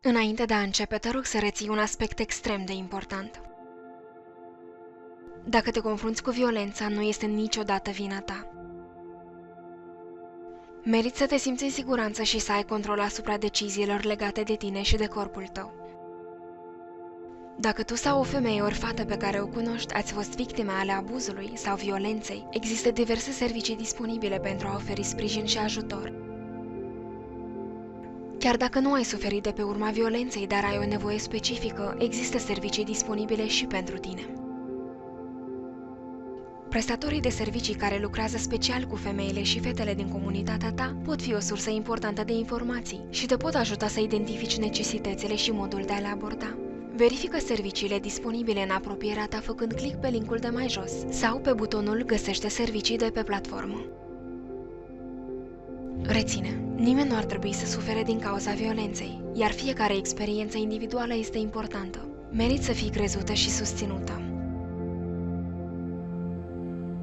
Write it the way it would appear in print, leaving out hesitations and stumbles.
Înainte de a începe, te rog să reții un aspect extrem de important. Dacă te confrunți cu violența, nu este niciodată vina ta. Meriți să te simți în siguranță și să ai control asupra deciziilor legate de tine și de corpul tău. Dacă tu sau o femeie ori fată pe care o cunoști ați fost victime ale abuzului sau violenței, există diverse servicii disponibile pentru a oferi sprijin și ajutor. Chiar dacă nu ai suferit de pe urma violenței, dar ai o nevoie specifică, există servicii disponibile și pentru tine. Prestatorii de servicii care lucrează special cu femeile și fetele din comunitatea ta pot fi o sursă importantă de informații și te pot ajuta să identifici necesitățile și modul de a le aborda. Verifică serviciile disponibile în apropierea ta făcând click pe linkul de mai jos sau pe butonul Găsește servicii de pe platformă. Reține, nimeni nu ar trebui să sufere din cauza violenței, iar fiecare experiență individuală este importantă. Meriți să fii crezută și susținută.